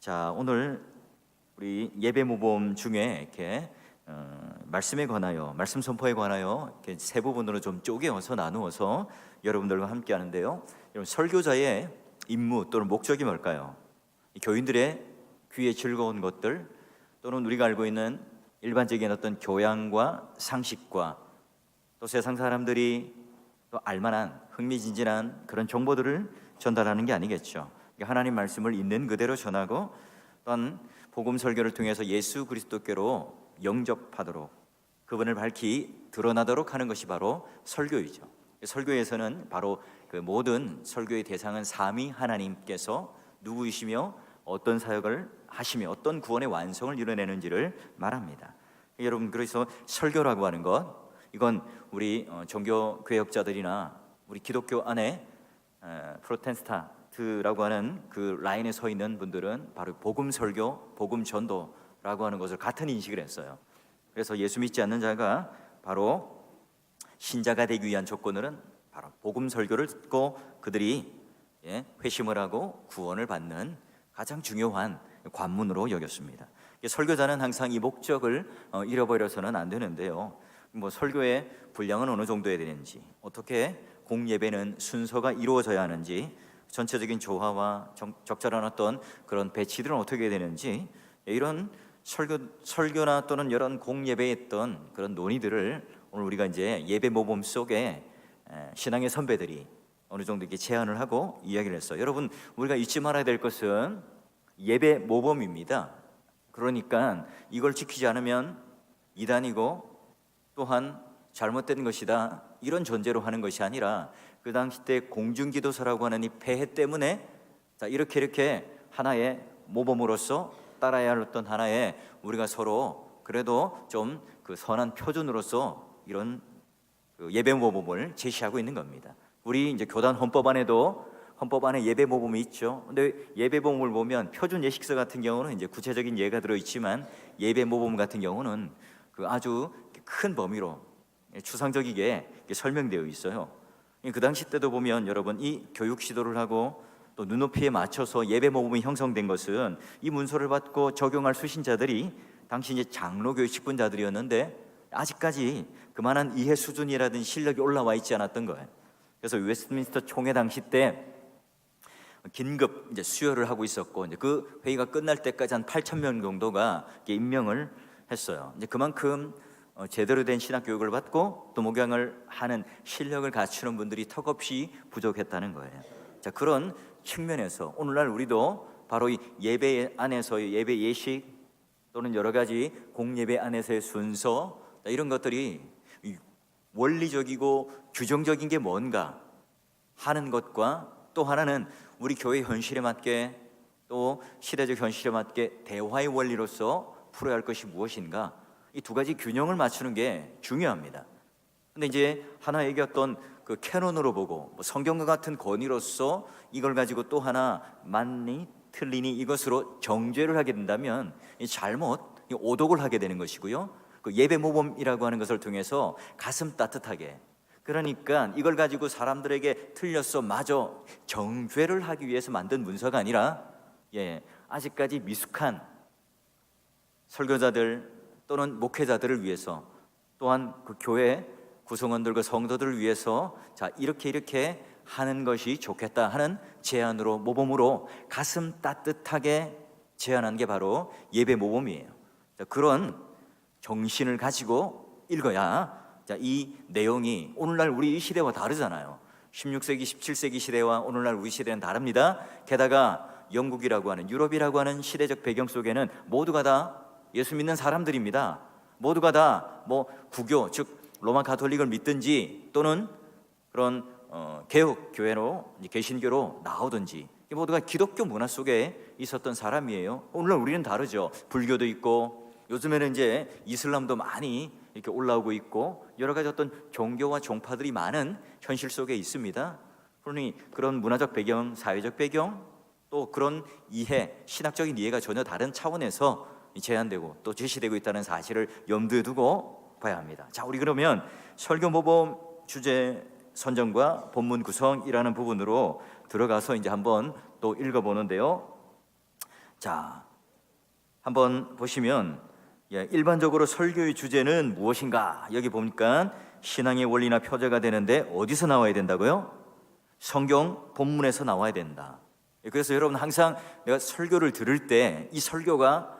자, 오늘 우리 예배 모범 중에 이렇게 말씀에 관하여, 말씀 선포에 관하여 이렇게 세 부분으로 좀 쪼개어서 나누어서 여러분들과 함께 하는데요. 여러분, 설교자의 임무 또는 목적이 뭘까요? 교인들의 귀에 즐거운 것들, 또는 우리가 알고 있는 일반적인 어떤 교양과 상식과 또 세상 사람들이 또 알만한 흥미진진한 그런 정보들을 전달하는 게 아니겠죠. 하나님 말씀을 있는 그대로 전하고, 또한 복음 설교를 통해서 예수 그리스도께로 영접하도록, 그분을 밝히 드러나도록 하는 것이 바로 설교이죠. 설교에서는 바로 그 모든 설교의 대상은 삼위 하나님께서 누구이시며 어떤 사역을 하시며 어떤 구원의 완성을 이뤄내는지를 말합니다. 여러분, 그래서 설교라고 하는 것, 이건 우리 종교 개혁자들이나 우리 기독교 안에 프로테스탄트라고 하는 그 라인에 서 있는 분들은 바로 복음 설교, 복음 전도라고 하는 것을 같은 인식을 했어요. 그래서 예수 믿지 않는 자가 바로 신자가 되기 위한 조건은 바로 복음 설교를 듣고 그들이 회심을 하고 구원을 받는 가장 중요한 관문으로 여겼습니다. 설교자는 항상 이 목적을 잃어버려서는 안 되는데요. 설교의 분량은 어느 정도 해야 되는지, 어떻게 공예배는 순서가 이루어져야 하는지, 전체적인 조화와 적절한 어떤 그런 배치들은 어떻게 해야 되는지, 이런 설교나 또는 이런 공예배에 있던 그런 논의들을 오늘 우리가 이제 예배 모범 속에 신앙의 선배들이 어느 정도 이렇게 제안을 하고 이야기를 했어요. 여러분, 우리가 잊지 말아야 될 것은 예배 모범입니다. 그러니까 이걸 지키지 않으면 이단이고 또한 잘못된 것이다, 이런 전제로 하는 것이 아니라 그 당시 때 공중기도서라고 하는 이 폐해 때문에 이렇게 하나의 모범으로서 따라야 할 어떤 하나의, 우리가 서로 그래도 좀 그 선한 표준으로서 이런 그 예배 모범을 제시하고 있는 겁니다. 우리 이제 교단 헌법 안에 예배 모범이 있죠. 근데 예배 모범을 보면 표준 예식서 같은 경우는 이제 구체적인 예가 들어 있지만, 예배 모범 같은 경우는 그 아주 큰 범위로 추상적이게 설명되어 있어요. 그 당시 때도 보면 여러분, 이 교육 시도를 하고 또 눈높이에 맞춰서 예배 모범이 형성된 것은 이 문서를 받고 적용할 수신자들이 당시 이제 장로교회 직분자들이었는데 아직까지 그만한 이해 수준이라든 실력이 올라와 있지 않았던 거예요. 그래서 웨스트민스터 총회 당시 때 긴급 이제 수혈을 하고 있었고, 이제 그 회의가 끝날 때까지 한 8,000명 정도가 임명을 했어요. 이제 그만큼 제대로 된 신학 교육을 받고 또 목양을 하는 실력을 갖추는 분들이 턱없이 부족했다는 거예요. 자, 그런 측면에서 오늘날 우리도 바로 이 예배 안에서의 예배 예식 또는 여러 가지 공예배 안에서의 순서, 이런 것들이 원리적이고 규정적인 게 뭔가 하는 것과, 또 하나는 우리 교회 현실에 맞게 또 시대적 현실에 맞게 대화의 원리로서 풀어야 할 것이 무엇인가, 이 두 가지 균형을 맞추는 게 중요합니다. 근데 이제 하나 얘기했던 그 캐논으로 보고 성경과 같은 권위로서 이걸 가지고 또 하나 맞니 틀리니 이것으로 정죄를 하게 된다면 오독을 하게 되는 것이고요. 그 예배 모범이라고 하는 것을 통해서 가슴 따뜻하게, 그러니까 이걸 가지고 사람들에게 틀렸어 마저 정죄를 하기 위해서 만든 문서가 아니라 아직까지 미숙한 설교자들 또는 목회자들을 위해서, 또한 그 교회 구성원들과 성도들을 위해서 이렇게 하는 것이 좋겠다 하는 제안으로, 모범으로 가슴 따뜻하게 제안한 게 바로 예배 모범이에요. 그런 정신을 가지고 읽어야 이 내용이 오늘날 우리 이 시대와 다르잖아요. 16세기, 17세기 시대와 오늘날 우리 시대는 다릅니다. 게다가 영국이라고 하는, 유럽이라고 하는 시대적 배경 속에는 모두가 다 예수 믿는 사람들입니다. 모두가 다 구교, 즉 로마 가톨릭을 믿든지 또는 그런 개혁 교회로, 개신교로 나오든지 모두가 기독교 문화 속에 있었던 사람이에요. 오늘날 우리는 다르죠. 불교도 있고 요즘에는 이제 이슬람도 많이 이렇게 올라오고 있고 여러 가지 어떤 종교와 종파들이 많은 현실 속에 있습니다. 그러니 그런 문화적 배경, 사회적 배경, 또 그런 이해, 신학적인 이해가 전혀 다른 차원에서 제한되고 또 제시되고 있다는 사실을 염두에 두고 봐야 합니다. 자, 우리 그러면 설교 모범 주제 선정과 본문 구성이라는 부분으로 들어가서 이제 한번 또 읽어보는데요. 자, 한번 보시면 일반적으로 설교의 주제는 무엇인가? 여기 보니까 신앙의 원리나 표제가 되는데 어디서 나와야 된다고요? 성경 본문에서 나와야 된다. 그래서 여러분 항상 내가 설교를 들을 때 이 설교가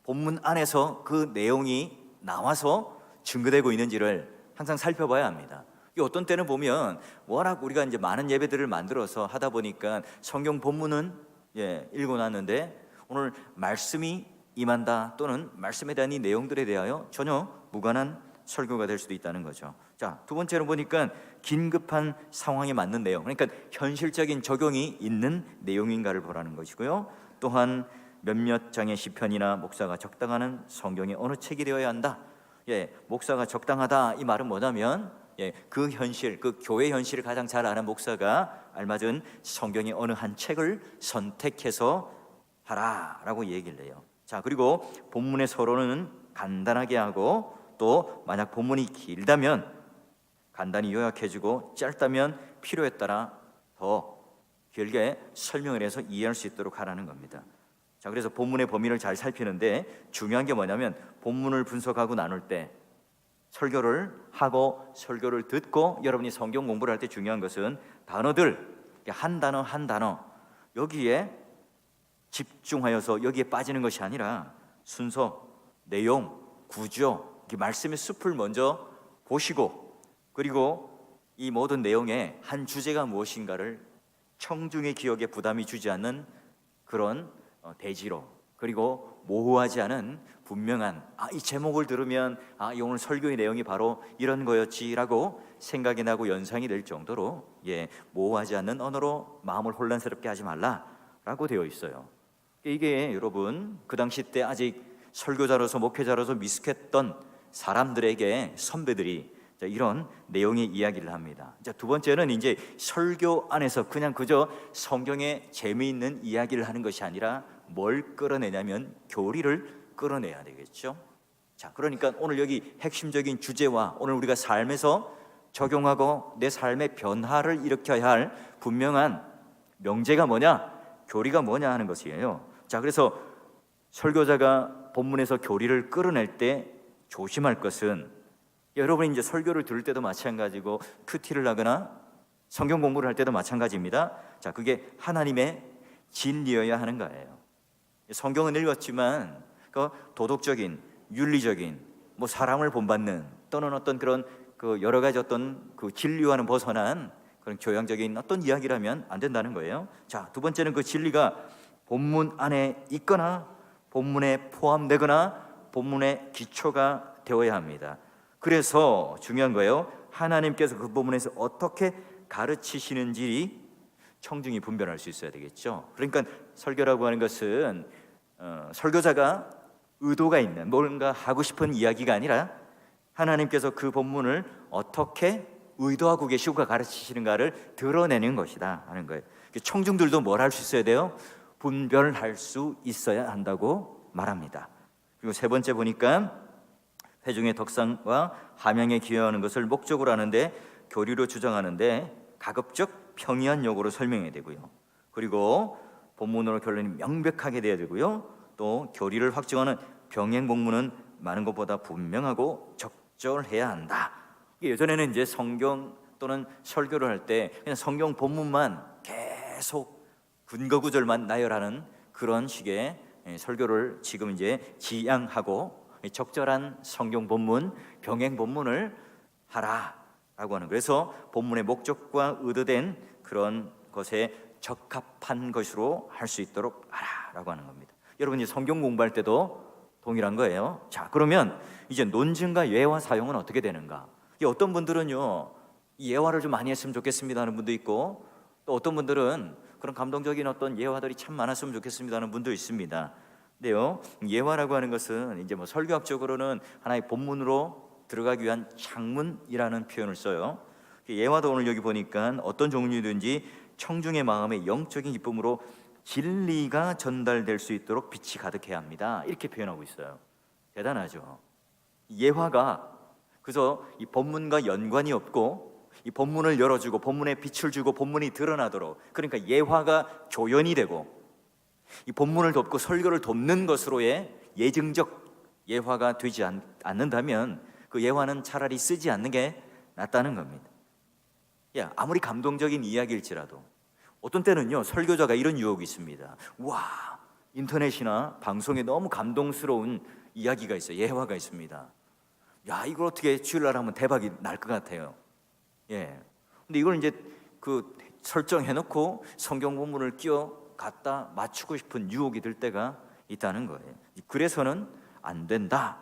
본문 안에서 그 내용이 나와서 증거되고 있는지를 항상 살펴봐야 합니다. 어떤 때는 보면 워낙 우리가 이제 많은 예배들을 만들어서 하다 보니까 성경 본문은 읽어 놨는데 오늘 말씀이 임한다 또는 말씀에 대한 이 내용들에 대하여 전혀 무관한 설교가 될 수도 있다는 거죠. 자, 두 번째로 보니까 긴급한 상황에 맞는 내용, 그러니까 현실적인 적용이 있는 내용인가를 보라는 것이고요. 또한 몇몇 장의 시편이나 목사가 적당하는 성경의 어느 책이 되어야 한다. 목사가 적당하다 이 말은 뭐냐면 그 현실, 그 교회 현실을 가장 잘 아는 목사가 알맞은 성경의 어느 한 책을 선택해서 하라라고 얘기를 해요. 자, 그리고 본문의 서론은 간단하게 하고 또 만약 본문이 길다면 간단히 요약해주고 짧다면 필요에 따라 더 길게 설명을 해서 이해할 수 있도록 하라는 겁니다. 자, 그래서 본문의 범위를 잘 살피는데 중요한 게 뭐냐면 본문을 분석하고 나눌 때 설교를 하고 설교를 듣고 여러분이 성경 공부를 할 때 중요한 것은 단어들 한 단어 한 단어 여기에 집중하여서 여기에 빠지는 것이 아니라 순서, 내용, 구조, 말씀의 숲을 먼저 보시고 그리고 이 모든 내용의 한 주제가 무엇인가를 청중의 기억에 부담이 주지 않는 그런 대지로 그리고 모호하지 않은 분명한 이 제목을 들으면 이 오늘 설교의 내용이 바로 이런 거였지라고 생각이 나고 연상이 될 정도로 모호하지 않는 언어로 마음을 혼란스럽게 하지 말라라고 되어 있어요. 이게 여러분 그 당시 때 아직 설교자로서 목회자로서 미숙했던 사람들에게 선배들이 이런 내용의 이야기를 합니다. 자, 두 번째는 이제 설교 안에서 그냥 그저 성경에 재미있는 이야기를 하는 것이 아니라 뭘 끌어내냐면 교리를 끌어내야 되겠죠. 자, 그러니까 오늘 여기 핵심적인 주제와 오늘 우리가 삶에서 적용하고 내 삶의 변화를 일으켜야 할 분명한 명제가 뭐냐, 교리가 뭐냐 하는 것이에요. 자, 그래서 설교자가 본문에서 교리를 끌어낼 때 조심할 것은 여러분이 이제 설교를 들을 때도 마찬가지고 큐티를 하거나 성경 공부를 할 때도 마찬가지입니다. 자, 그게 하나님의 진리여야 하는 거예요. 성경은 읽었지만 그 도덕적인, 윤리적인, 사람을 본받는 또는 어떤 그런 그 여러 가지 어떤 그 진리와는 벗어난 그런 교양적인 어떤 이야기라면 안 된다는 거예요. 자, 두 번째는 그 진리가 본문 안에 있거나 본문에 포함되거나 본문의 기초가 되어야 합니다. 그래서 중요한 거예요. 하나님께서 그 본문에서 어떻게 가르치시는지 청중이 분별할 수 있어야 되겠죠. 그러니까 설교라고 하는 것은 설교자가 의도가 있는 뭔가 하고 싶은 이야기가 아니라 하나님께서 그 본문을 어떻게 의도하고 계시고 가르치시는가를 드러내는 것이다 하는 거예요. 청중들도 뭘 할 수 있어야 돼요? 분별할 수 있어야 한다고 말합니다. 그리고 세 번째 보니까 회중의 덕상과 함양에 기여하는 것을 목적으로 하는데 교리로 주장하는데 가급적 평이한 용어로 설명해야 되고요. 그리고 본문으로 결론이 명백하게 돼야 되고요. 또 교리를 확증하는 병행 본문은 많은 것보다 분명하고 적절해야 한다. 예전에는 이제 성경 또는 설교를 할 때 그냥 성경 본문만 계속 근거 구절만 나열하는 그런 식의 설교를 지금 이제 지양하고 적절한 성경 본문, 병행 본문을 하라라고 하는, 그래서 본문의 목적과 의도된 그런 것에 적합한 것으로 할 수 있도록 하라라고 하는 겁니다. 여러분이 성경 공부할 때도 동일한 거예요. 자, 그러면 이제 논증과 예화 사용은 어떻게 되는가? 어떤 분들은요, 이 예화를 좀 많이 했으면 좋겠습니다 하는 분도 있고, 또 어떤 분들은 그런 감동적인 어떤 예화들이 참 많았으면 좋겠습니다 하는 분도 있습니다. 근데요, 예화라고 하는 것은 이제 설교학적으로는 하나의 본문으로 들어가기 위한 창문이라는 표현을 써요. 예화도 오늘 여기 보니까 어떤 종류든지 청중의 마음에 영적인 기쁨으로 진리가 전달될 수 있도록 빛이 가득해야 합니다. 이렇게 표현하고 있어요. 대단하죠. 예화가 그래서 이 본문과 연관이 없고 이 본문을 열어주고 본문에 빛을 주고 본문이 드러나도록, 그러니까 예화가 조연이 되고 이 본문을 돕고 설교를 돕는 것으로의 예증적 예화가 되지 않는다면 그 예화는 차라리 쓰지 않는 게 낫다는 겁니다. 아무리 감동적인 이야기일지라도 어떤 때는요, 설교자가 이런 유혹이 있습니다. 와, 인터넷이나 방송에 너무 감동스러운 이야기가 있어요. 예화가 있습니다. 이걸 어떻게 주일날 하면 대박이 날 것 같아요. 근데 이걸 이제 그 설정해놓고 성경 본문을 갖다 맞추고 싶은 유혹이 들 때가 있다는 거예요. 그래서는 안 된다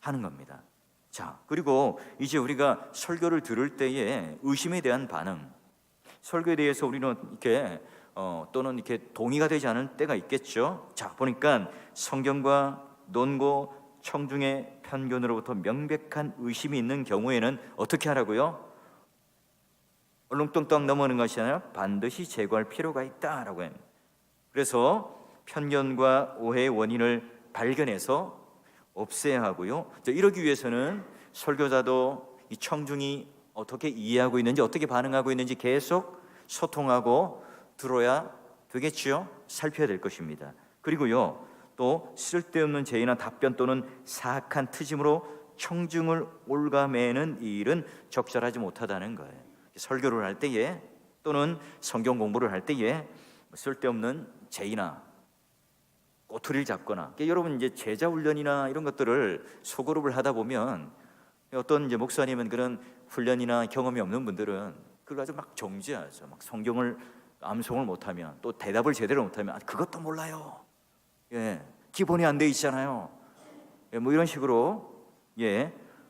하는 겁니다. 자, 그리고 이제 우리가 설교를 들을 때에 의심에 대한 반응, 설교에 대해서 우리는 이렇게 또는 이렇게 동의가 되지 않을 때가 있겠죠. 자, 보니까 성경과 논고 청중의 편견으로부터 명백한 의심이 있는 경우에는 어떻게 하라고요? 얼렁뚱땅 넘어가는 것이 아니라 반드시 제거할 필요가 있다라고 합니다. 그래서 편견과 오해의 원인을 발견해서 없애야 하고요. 이러기 위해서는 설교자도 이 청중이 어떻게 이해하고 있는지, 어떻게 반응하고 있는지 계속 소통하고 들어야 되겠지요. 살펴야 될 것입니다. 그리고요, 또 쓸데없는 제의나 답변 또는 사악한 트짐으로 청중을 올가매는 이 일은 적절하지 못하다는 거예요. 설교를 할 때에 또는 성경 공부를 할 때에 쓸데없는 제의나 꼬투리를 잡거나, 여러분 이제 제자 훈련이나 이런 것들을 소그룹을 하다 보면 어떤 이제 목사님은 그런 훈련이나 경험이 없는 분들은 그걸 가지고 막 정죄하죠. 막 성경을 암송을 못하면, 또 대답을 제대로 못하면 그것도 몰라요. 기본이 안 돼 있잖아요. 뭐 이런 식으로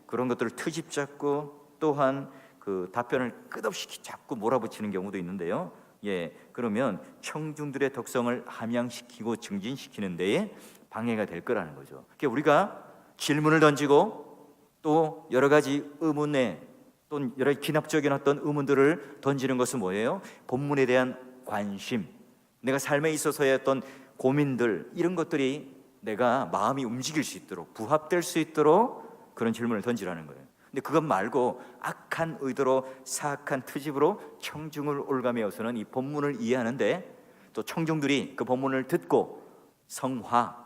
그런 것들을 트집 잡고 또한 그 답변을 끝없이 자꾸 몰아붙이는 경우도 있는데요. 그러면 청중들의 덕성을 함양시키고 증진시키는 데에 방해가 될 거라는 거죠. 그러니까 우리가 질문을 던지고 또 여러 가지 의문에 또 여러 가지 기납적인 어떤 의문들을 던지는 것은 뭐예요? 본문에 대한 관심, 내가 삶에 있어서의 어떤 고민들, 이런 것들이 내가 마음이 움직일 수 있도록, 부합될 수 있도록 그런 질문을 던지라는 거예요. 근데 그것 말고 악한 의도로 사악한 트집으로 청중을 올가매어서는 이 본문을 이해하는데, 또 청중들이 그 본문을 듣고 성화,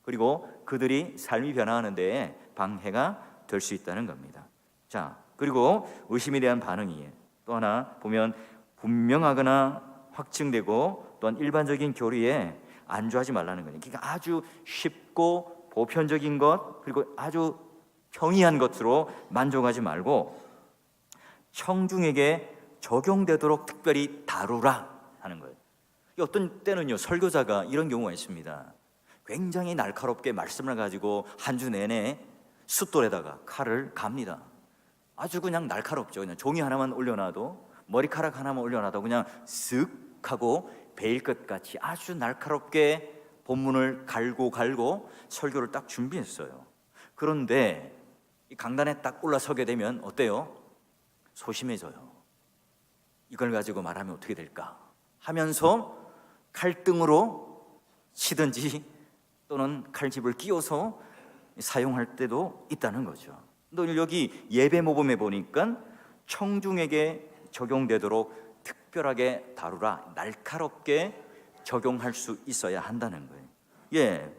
그리고 그들이 삶이 변화하는 데에 방해가 될 수 있다는 겁니다. 자, 그리고 의심에 대한 반응이에요. 또 하나 보면 분명하거나 확증되고 또한 일반적인 교리에 안주하지 말라는 거예요. 그러니까 아주 쉽고 보편적인 것, 그리고 아주 평이한 것으로 만족하지 말고 청중에게 적용되도록 특별히 다루라 하는 거예요. 어떤 때는요, 설교자가 이런 경우가 있습니다. 굉장히 날카롭게 말씀을 가지고 한 주 내내 숫돌에다가 칼을 갑니다. 아주 그냥 날카롭죠. 그냥 종이 하나만 올려놔도, 머리카락 하나만 올려놔도 그냥 쓱 하고 베일 것 같이 아주 날카롭게 본문을 갈고 설교를 딱 준비했어요. 그런데 이 강단에 딱 올라서게 되면 어때요? 소심해져요. 이걸 가지고 말하면 어떻게 될까 하면서 칼등으로 치든지 또는 칼집을 끼워서 사용할 때도 있다는 거죠. 또 여기 예배 모범에 보니까 청중에게 적용되도록 특별하게 다루라, 날카롭게 적용할 수 있어야 한다는 거예요.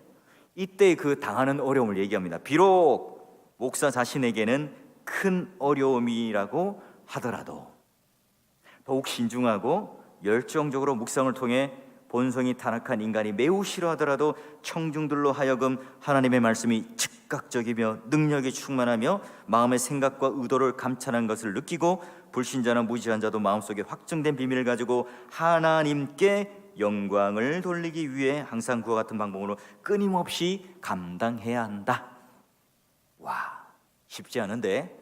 이때 그 당하는 어려움을 얘기합니다. 비록 목사 자신에게는 큰 어려움이라고 하더라도 더욱 신중하고 열정적으로 묵상을 통해 본성이 타락한 인간이 매우 싫어하더라도 청중들로 하여금 하나님의 말씀이 즉각적이며 능력이 충만하며 마음의 생각과 의도를 감찰한 것을 느끼고 불신자나 무지한 자도 마음속에 확증된 비밀을 가지고 하나님께 영광을 돌리기 위해 항상 그와 같은 방법으로 끊임없이 감당해야 한다. 와, 쉽지 않은데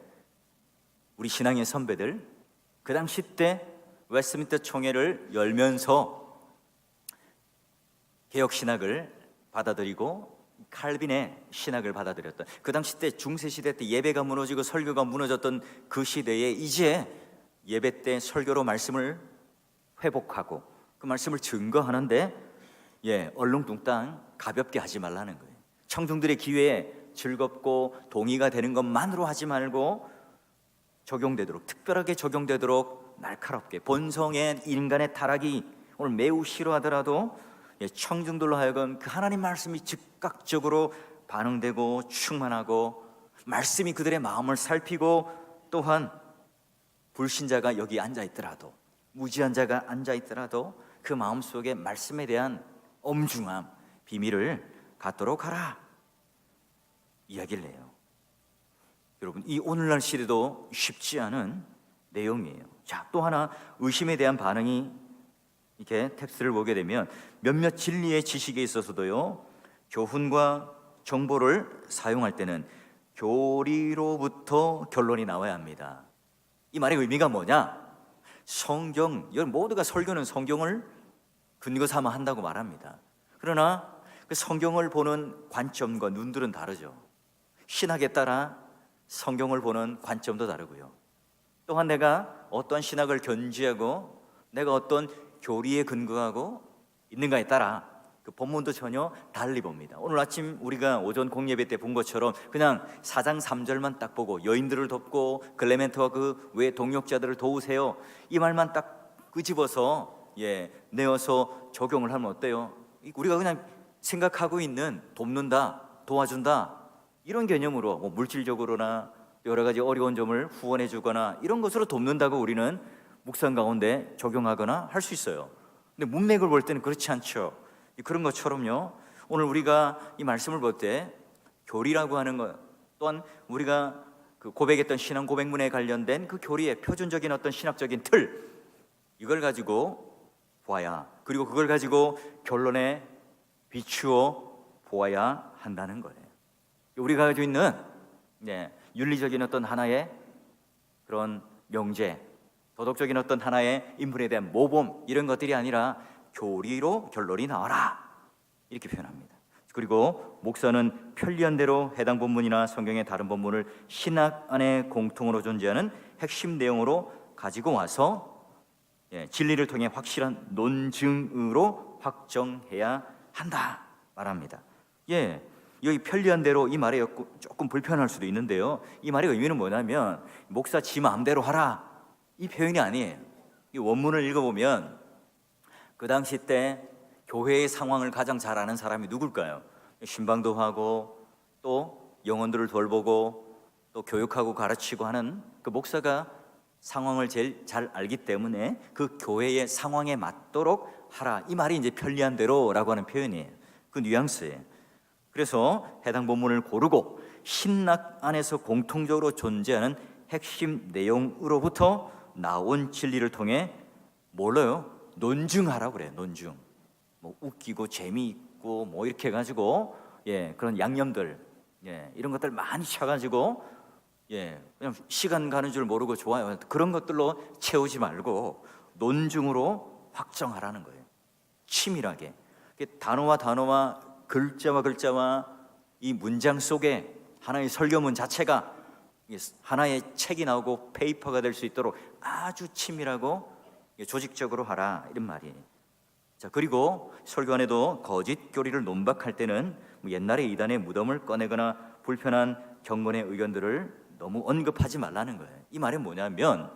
우리 신앙의 선배들 그 당시 때 웨스트민스터 총회를 열면서 개혁 신학을 받아들이고 칼빈의 신학을 받아들였던, 그 당시 때 중세 시대 때 예배가 무너지고 설교가 무너졌던 그 시대에 이제 예배 때 설교로 말씀을 회복하고 그 말씀을 증거하는데 얼렁뚱땅 가볍게 하지 말라는 거예요. 청중들의 기회에 즐겁고 동의가 되는 것만으로 하지 말고 적용되도록, 특별하게 적용되도록 날카롭게, 본성의 인간의 타락이 오늘 매우 싫어하더라도 청중들로 하여금 그 하나님 말씀이 즉각적으로 반응되고 충만하고 말씀이 그들의 마음을 살피고 또한 불신자가 여기 앉아 있더라도 무지한 자가 앉아 있더라도 그 마음속에 말씀에 대한 엄중함, 비밀을 갖도록 하라 이야기를 해요. 여러분, 이 오늘날 시대도 쉽지 않은 내용이에요. 자, 또 하나 의심에 대한 반응이 이렇게 텍스트를 보게 되면 몇몇 진리의 지식에 있어서도요, 교훈과 정보를 사용할 때는 교리로부터 결론이 나와야 합니다. 이 말의 의미가 뭐냐? 성경, 여러분 모두가 설교는 성경을 근거 삼아 한다고 말합니다. 그러나 그 성경을 보는 관점과 눈들은 다르죠. 신학에 따라 성경을 보는 관점도 다르고요. 또한 내가 어떤 신학을 견지하고 내가 어떤 교리에 근거하고 있는가에 따라 그 본문도 전혀 달리 봅니다. 오늘 아침 우리가 오전 공예배 때 본 것처럼 그냥 4장 3절만 딱 보고 여인들을 돕고 클레멘트와 그 외 동역자들을 도우세요, 이 말만 딱 끄집어서 내어서 적용을 하면 어때요? 우리가 그냥 생각하고 있는 돕는다, 도와준다 이런 개념으로 물질적으로나 여러 가지 어려운 점을 후원해 주거나 이런 것으로 돕는다고 우리는 묵상 가운데 적용하거나 할 수 있어요. 근데 문맥을 볼 때는 그렇지 않죠. 그런 것처럼요, 오늘 우리가 이 말씀을 볼 때 교리라고 하는 것, 또한 우리가 그 고백했던 신앙 고백문에 관련된 그 교리의 표준적인 어떤 신학적인 틀, 이걸 가지고 보아야, 그리고 그걸 가지고 결론에 비추어 보아야 한다는 거예요. 우리가 가지고 있는 윤리적인 어떤 하나의 그런 명제, 도덕적인 어떤 하나의 인물에 대한 모범, 이런 것들이 아니라 교리로 결론이 나와라 이렇게 표현합니다. 그리고 목사는 편리한 대로 해당 본문이나 성경의 다른 본문을 신학 안에 공통으로 존재하는 핵심 내용으로 가지고 와서 진리를 통해 확실한 논증으로 확정해야 한다 말합니다. 여기 편리한 대로, 이 말에 조금 불편할 수도 있는데요, 이 말의 의미는 뭐냐면 목사 지 마음대로 하라 이 표현이 아니에요. 이 원문을 읽어보면 그 당시 때 교회의 상황을 가장 잘 아는 사람이 누굴까요? 신방도 하고 또 영혼들을 돌보고 또 교육하고 가르치고 하는 그 목사가 상황을 제일 잘 알기 때문에 그 교회의 상황에 맞도록 하라, 이 말이 이제 편리한 대로라고 하는 표현이에요. 그 뉘앙스예요. 그래서 해당 본문을 고르고 신학 안에서 공통적으로 존재하는 핵심 내용으로부터 나온 진리를 통해 뭘로요? 논증하라고 그래요. 논증. 웃기고 재미있고 이렇게 해가지고 그런 양념들 이런 것들 많이 쳐가지고 그냥 시간 가는 줄 모르고 좋아요, 그런 것들로 채우지 말고 논증으로 확정하라는 거예요. 치밀하게 단어와 단어와 글자와 글자와 이 문장 속에 하나의 설교문 자체가 하나의 책이 나오고 페이퍼가 될 수 있도록 아주 치밀하고 조직적으로 하라, 이런 말이에요. 자, 그리고 설교 안에도 거짓 교리를 논박할 때는 옛날에 이단의 무덤을 꺼내거나 불편한 경건의 의견들을 너무 언급하지 말라는 거예요. 이 말은 뭐냐면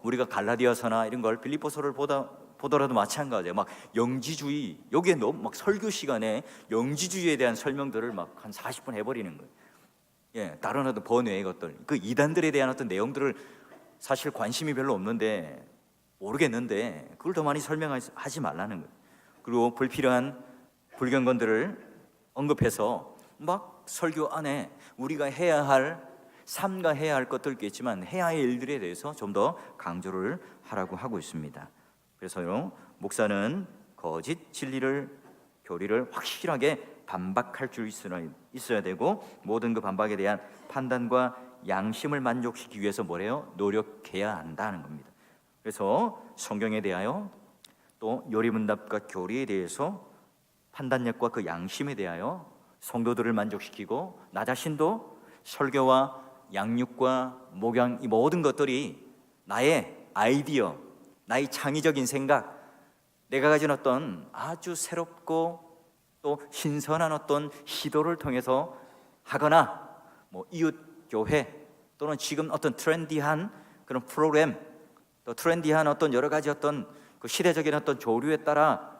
우리가 갈라디아서나 이런 걸 빌립보서를 보더라도 마찬가지예요. 막 영지주의, 여기에 너무 막 설교 시간에 영지주의에 대한 설명들을 막 한 40분 해버리는 거예요. 다른 어떤 번외의 것들, 그 이단들에 대한 어떤 내용들을 사실 관심이 별로 없는데 모르겠는데 그걸 더 많이 설명하지 말라는 거예요. 그리고 불필요한 불경건들을 언급해서 막 설교 안에 우리가 해야 할, 삼가해야 할 것도 있겠지만 해야 할 일들에 대해서 좀 더 강조를 하라고 하고 있습니다. 그래서요, 목사는 거짓 진리를, 교리를 확실하게 반박할 줄 있어야 되고, 모든 그 반박에 대한 판단과 양심을 만족시키기 위해서 뭐래요? 노력해야 한다는 겁니다. 그래서 성경에 대하여 또 요리문답과 교리에 대해서 판단력과 그 양심에 대하여 성도들을 만족시키고 나 자신도 설교와 양육과 목양, 이 모든 것들이 나의 아이디어, 나의 창의적인 생각, 내가 가진 어떤 아주 새롭고 또 신선한 어떤 시도를 통해서 하거나 이웃 교회 또는 지금 어떤 트렌디한 그런 프로그램, 또 트렌디한 어떤 여러 가지 어떤 그 시대적인 어떤 조류에 따라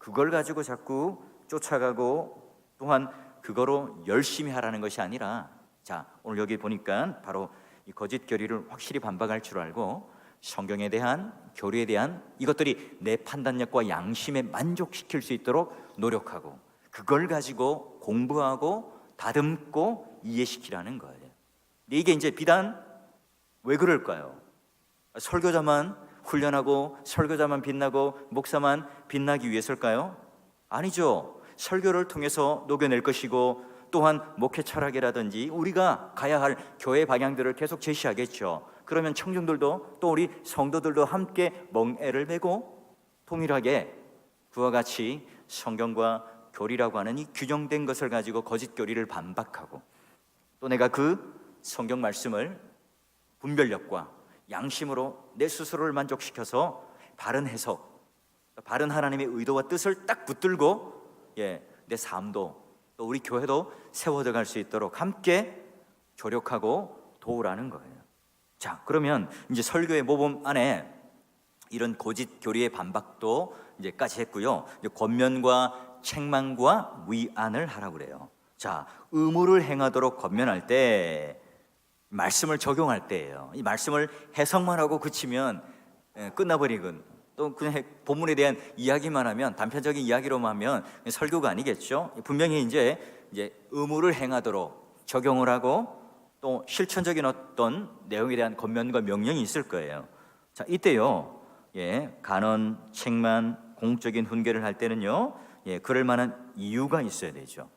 그걸 가지고 자꾸 쫓아가고 또한 그거로 열심히 하라는 것이 아니라, 자, 오늘 여기 보니까 바로 이 거짓 교리를 확실히 반박할 줄 알고 성경에 대한, 교리에 대한 이것들이 내 판단력과 양심에 만족시킬 수 있도록 노력하고 그걸 가지고 공부하고 다듬고 이해시키라는 거예요. 이게 이제 비단 왜 그럴까요? 설교자만 훈련하고 설교자만 빛나고 목사만 빛나기 위해서일까요? 아니죠. 설교를 통해서 녹여낼 것이고 또한 목회 철학이라든지 우리가 가야 할 교회 방향들을 계속 제시하겠죠. 그러면 청중들도 또 우리 성도들도 함께 멍에를 메고 동일하게 그와 같이 성경과 교리라고 하는 이 규정된 것을 가지고 거짓 교리를 반박하고 또 내가 그 성경 말씀을 분별력과 양심으로 내 스스로를 만족시켜서 바른 해석, 바른 하나님의 의도와 뜻을 딱 붙들고 내 삶도 또 우리 교회도 세워져 갈 수 있도록 함께 조력하고 도우라는 거예요. 자, 그러면 이제 설교의 모범 안에 이런 거짓 교리의 반박도 이제까지 했고요. 이제 권면과 책망과 위안을 하라고 그래요. 자, 의무를 행하도록 권면할 때 말씀을 적용할 때예요. 이 말씀을 해석만 하고 그치면 끝나버리건 또 그냥 본문에 대한 이야기만 하면 단편적인 이야기로만 하면 설교가 아니겠죠. 분명히 이제 의무를 행하도록 적용을 하고 또 실천적인 어떤 내용에 대한 권면과 명령이 있을 거예요. 자, 이때요. 간언, 책만, 공적인 훈계를 할 때는요. 그럴 만한 이유가 있어야 되죠.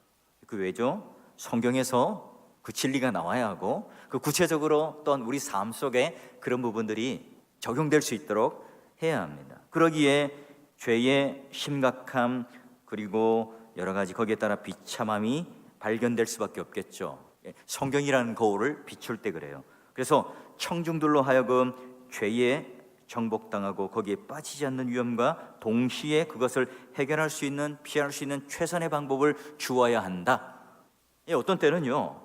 그 왜죠? 성경에서 그 진리가 나와야 하고 그 구체적으로 또한 우리 삶 속에 그런 부분들이 적용될 수 있도록 해야 합니다. 그러기에 죄의 심각함 그리고 여러 가지 거기에 따라 비참함이 발견될 수밖에 없겠죠. 성경이라는 거울을 비출 때 그래요. 그래서 청중들로 하여금 죄에 정복당하고 거기에 빠지지 않는 위험과 동시에 그것을 해결할 수 있는, 피할 수 있는 최선의 방법을 주어야 한다. 어떤 때는요,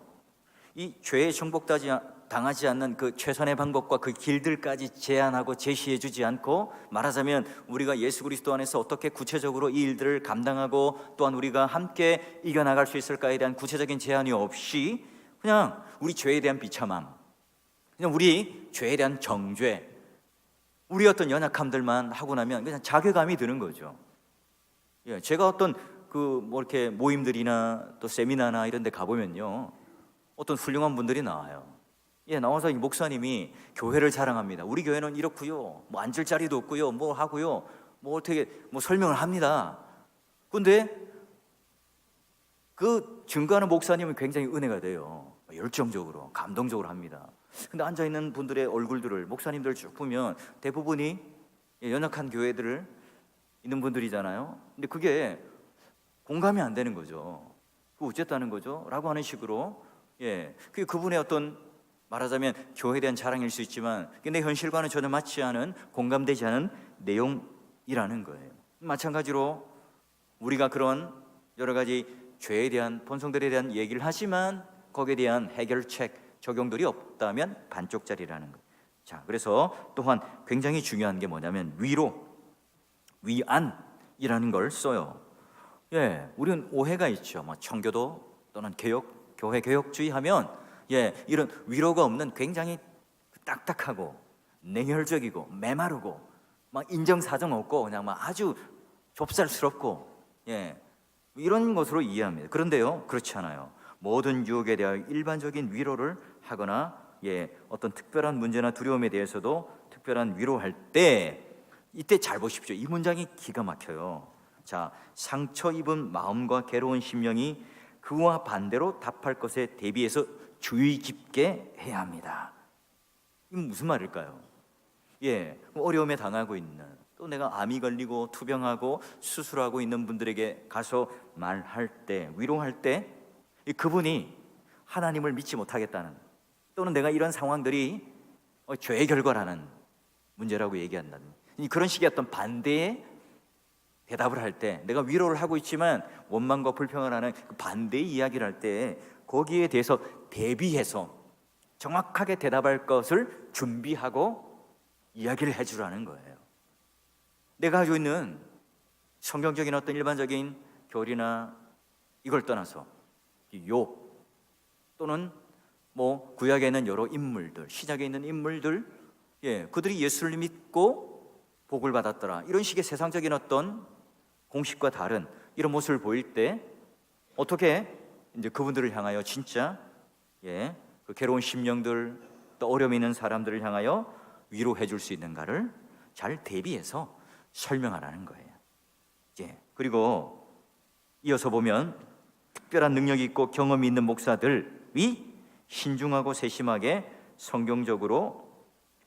이 죄에 정복당하지 않는 그 최선의 방법과 그 길들까지 제안하고 제시해 주지 않고, 말하자면 우리가 예수 그리스도 안에서 어떻게 구체적으로 이 일들을 감당하고 또한 우리가 함께 이겨나갈 수 있을까에 대한 구체적인 제안이 없이 그냥 우리 죄에 대한 비참함, 그냥 우리 죄에 대한 정죄, 우리 어떤 연약함들만 하고 나면 그냥 자괴감이 드는 거죠. 제가 어떤 이렇게 모임들이나 또 세미나나 이런 데 가보면요, 어떤 훌륭한 분들이 나와요. 나와서 이 목사님이 교회를 자랑합니다. 우리 교회는 이렇고요, 뭐 앉을 자리도 없고요, 뭐 하고요, 뭐 어떻게 설명을 합니다. 근데 그 증거하는 목사님은 굉장히 은혜가 돼요. 열정적으로, 감동적으로 합니다. 근데 앉아있는 분들의 얼굴들을, 목사님들을 쭉 보면 대부분이 연약한 교회들을 있는 분들이잖아요. 근데 그게 공감이 안 되는 거죠. 그 어쨌다는 거죠? 라고 하는 식으로. 그게 그분의 어떤, 말하자면 교회에 대한 자랑일 수 있지만 근데 현실과는 전혀 맞지 않은, 공감되지 않은 내용이라는 거예요. 마찬가지로 우리가 그런 여러 가지 죄에 대한, 본성들에 대한 얘기를 하지만 거기에 대한 해결책, 적용들이 없다면 반쪽짜리라는 거예요. 자, 그래서 또한 굉장히 중요한 게 뭐냐면 위로, 위안이라는 걸 써요. 우리는 오해가 있죠. 뭐 청교도 또는 개혁, 교회 개혁주의 하면 이런 위로가 없는 굉장히 딱딱하고 냉혈적이고 메마르고 막 인정사정 없고 그냥 막 아주 좁쌀스럽고 이런 것으로 이해합니다. 그런데요, 그렇지 않아요. 모든 유혹에 대하여 일반적인 위로를 하거나 어떤 특별한 문제나 두려움에 대해서도 특별한 위로할 때, 이때 잘 보십시오. 이 문장이 기가 막혀요. 자, 상처 입은 마음과 괴로운 심령이 그와 반대로 답할 것에 대비해서 주의 깊게 해야 합니다. 이건 무슨 말일까요? 어려움에 당하고 있는, 또 내가 암이 걸리고 투병하고 수술하고 있는 분들에게 가서 말할 때, 위로할 때 그분이 하나님을 믿지 못하겠다는, 또는 내가 이런 상황들이 죄의 결과라는 문제라고 얘기한다는 그런 식의 어떤 반대의 대답을 할 때, 내가 위로를 하고 있지만 원망과 불평을 하는 그 반대의 이야기를 할 때 거기에 대해서 대비해서 정확하게 대답할 것을 준비하고 이야기를 해주라는 거예요. 내가 가지고 있는 성경적인 어떤 일반적인 교리나 이걸 떠나서 욥 또는 뭐 구약에 있는 여러 인물들, 신약에 있는 인물들, 그들이 예수를 믿고 복을 받았더라, 이런 식의 세상적인 어떤 공식과 다른 이런 모습을 보일 때 어떻게 이제 그분들을 향하여 진짜 그 괴로운 심령들, 또 어려움 있는 사람들을 향하여 위로해 줄 수 있는가를 잘 대비해서 설명하라는 거예요. 그리고 이어서 보면 특별한 능력이 있고 경험이 있는 목사들이 신중하고 세심하게 성경적으로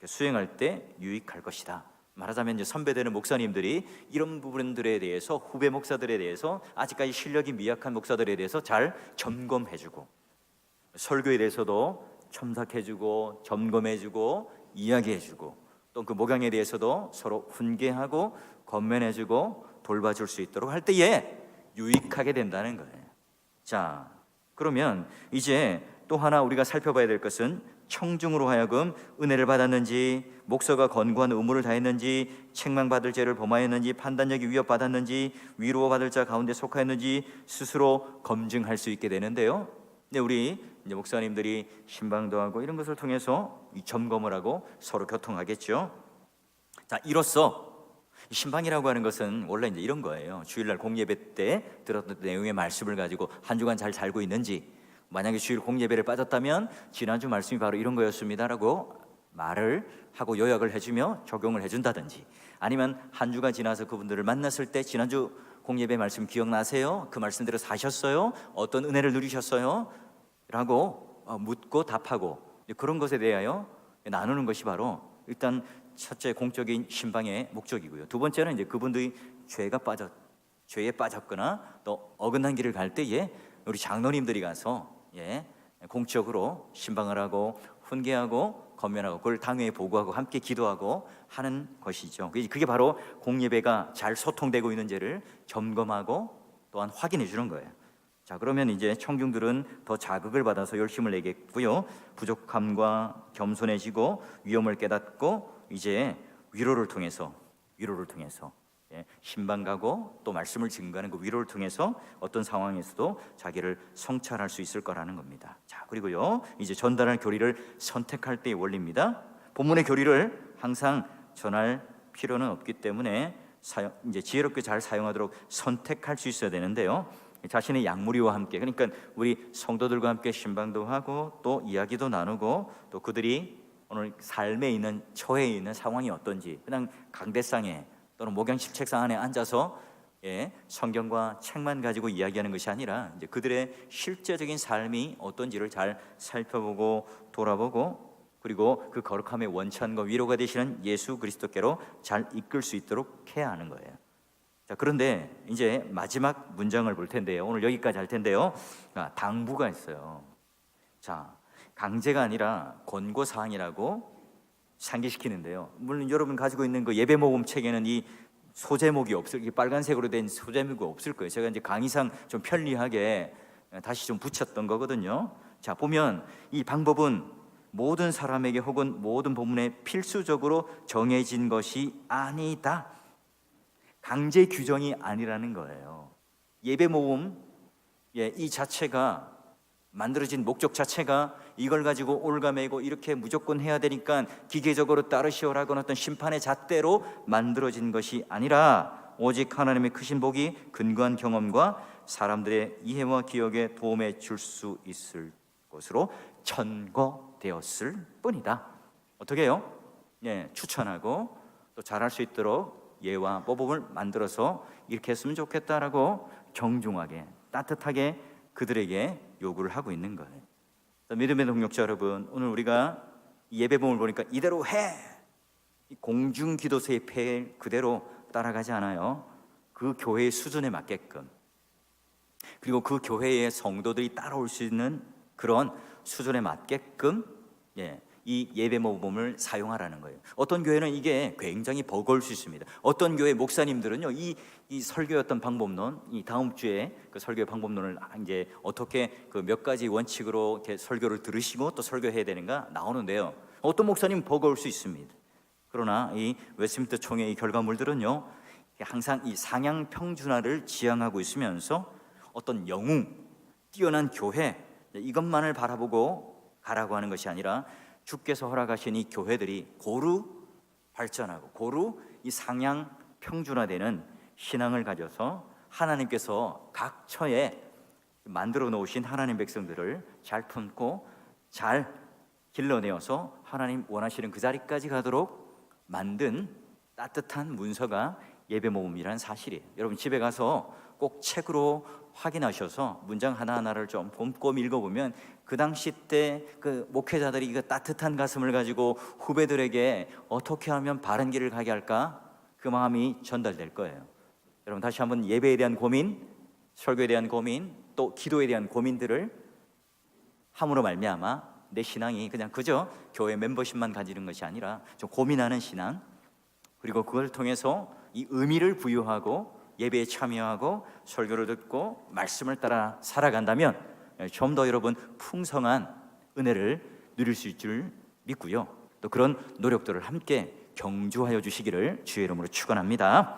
수행할 때 유익할 것이다. 말하자면 이제 선배되는 목사님들이 이런 부분들에 대해서, 후배 목사들에 대해서, 아직까지 실력이 미약한 목사들에 대해서 잘 점검해주고, 설교에 대해서도 첨삭해주고 점검해주고 이야기해주고, 또 그 목양에 대해서도 서로 훈계하고 권면해주고 돌봐줄 수 있도록 할 때에 유익하게 된다는 거예요. 자, 그러면 이제 또 하나 우리가 살펴봐야 될 것은 청중으로 하여금 은혜를 받았는지, 목서가 권고한 의무를 다했는지, 책망받을 죄를 범하였는지, 판단력이 위협받았는지, 위로받을 자 가운데 속하였는지 스스로 검증할 수 있게 되는데요. 근데 우리 이제 목사님들이 신방도 하고 이런 것을 통해서 이 점검을 하고 서로 교통하겠죠. 자, 이로써 신방이라고 하는 것은 원래 이제 이런 거예요. 주일날 공예배 때 들었던 내용의 말씀을 가지고 한 주간 잘 살고 있는지, 만약에 주일 공예배를 빠졌다면 지난주 말씀이 바로 이런 거였습니다라고 말을 하고 요약을 해주며 적용을 해준다든지, 아니면 한 주가 지나서 그분들을 만났을 때 지난주 공예배 말씀 기억나세요? 그 말씀대로 사셨어요? 어떤 은혜를 누리셨어요? 라고 묻고 답하고 그런 것에 대하여 나누는 것이 바로 일단 첫째 공적인 신방의 목적이고요. 두 번째는 이제 그분들이 죄에 빠졌거나 또 어긋난 길을 갈 때에 우리 장로님들이 가서 공적으로 신방을 하고 훈계하고 권면하고 그걸 당회에 보고하고 함께 기도하고 하는 것이죠. 그게 바로 공예배가 잘 소통되고 있는지를 점검하고 또한 확인해 주는 거예요. 자, 그러면 이제 청중들은 더 자극을 받아서 열심을 내겠고요. 부족함과 겸손해지고 위험을 깨닫고 이제 위로를 통해서 신방 가고 또 말씀을 증거하는 그 위로를 통해서 어떤 상황에서도 자기를 성찰할 수 있을 거라는 겁니다. 자, 그리고요, 이제 전달할 교리를 선택할 때의 원리입니다. 본문의 교리를 항상 전할 필요는 없기 때문에 이제 지혜롭게 잘 사용하도록 선택할 수 있어야 되는데요. 자신의 양무리와 함께, 그러니까 우리 성도들과 함께 신방도 하고 또 이야기도 나누고, 또 그들이 오늘 삶에 있는 처해 있는 상황이 어떤지 그냥 강대상에 또는 목양실 책상 안에 앉아서 성경과 책만 가지고 이야기하는 것이 아니라 이제 그들의 실제적인 삶이 어떤지를 잘 살펴보고 돌아보고, 그리고 그 거룩함의 원천과 위로가 되시는 예수 그리스도께로 잘 이끌 수 있도록 해야 하는 거예요. 자, 그런데 이제 마지막 문장을 볼 텐데요. 오늘 여기까지 할 텐데요. 당부가 있어요. 자, 강제가 아니라 권고사항이라고 상기시키는데요. 물론 여러분 가지고 있는 그 예배 모금 책에는 이 소제목이 이 빨간색으로 된 소제목이 없을 거예요. 제가 이제 강의상 좀 편리하게 다시 좀 붙였던 거거든요. 자, 보면 이 방법은 모든 사람에게 혹은 모든 본문에 필수적으로 정해진 것이 아니다. 강제 규정이 아니라는 거예요. 예배 모금 이 자체가 만들어진 목적 자체가 이걸 가지고 올가매고 이렇게 무조건 해야 되니까 기계적으로 따르시오라고는 어떤 심판의 잣대로 만들어진 것이 아니라 오직 하나님의 크신 복이 근거한 경험과 사람들의 이해와 기억에 도움에 줄 수 있을 것으로 천거되었을 뿐이다. 어떻게 해요? 추천하고 또 잘할 수 있도록 예와 모범을 만들어서 이렇게 했으면 좋겠다라고 정중하게 따뜻하게 그들에게 요구를 하고 있는 거예요. 믿음의 동역자 여러분, 오늘 우리가 예배봉을 보니까 이대로 해! 공중기도서의 폐 그대로 따라가지 않아요. 그 교회의 수준에 맞게끔, 그리고 그 교회의 성도들이 따라올 수 있는 그런 수준에 맞게끔 이 예배 모범을 사용하라는 거예요. 어떤 교회는 이게 굉장히 버거울 수 있습니다. 어떤 교회 목사님들은요, 이 설교였던 방법론, 이 다음 주에 그 설교의 방법론을 이제 어떻게 그 몇 가지 원칙으로 이렇게 설교를 들으시고 또 설교해야 되는가 나오는데요. 어떤 목사님은 버거울 수 있습니다. 그러나 이 웨스트민스터 총회의 결과물들은요, 항상 이 상향 평준화를 지향하고 있으면서 어떤 영웅, 뛰어난 교회 이것만을 바라보고 가라고 하는 것이 아니라 주께서 허락하신 이 교회들이 고루 발전하고 고루 이 상향 평준화되는 신앙을 가져서 하나님께서 각 처에 만들어 놓으신 하나님 백성들을 잘 품고 잘 길러내어서 하나님 원하시는 그 자리까지 가도록 만든 따뜻한 문서가 예배 모음이라는 사실이에요. 여러분 집에 가서 꼭 책으로 확인하셔서 문장 하나하나를 좀 곰곰이 읽어보면 그 당시 때 그 목회자들이 그 따뜻한 가슴을 가지고 후배들에게 어떻게 하면 바른 길을 가게 할까 그 마음이 전달될 거예요. 여러분 다시 한번 예배에 대한 고민, 설교에 대한 고민, 또 기도에 대한 고민들을 함으로 말미암아 내 신앙이 그냥 그저 교회 멤버십만 가지는 것이 아니라 좀 고민하는 신앙, 그리고 그걸 통해서 이 의미를 부여하고 예배에 참여하고 설교를 듣고 말씀을 따라 살아간다면 좀 더 여러분 풍성한 은혜를 누릴 수 있을 줄 믿고요. 또 그런 노력들을 함께 경주하여 주시기를 주의 이름으로 축원합니다.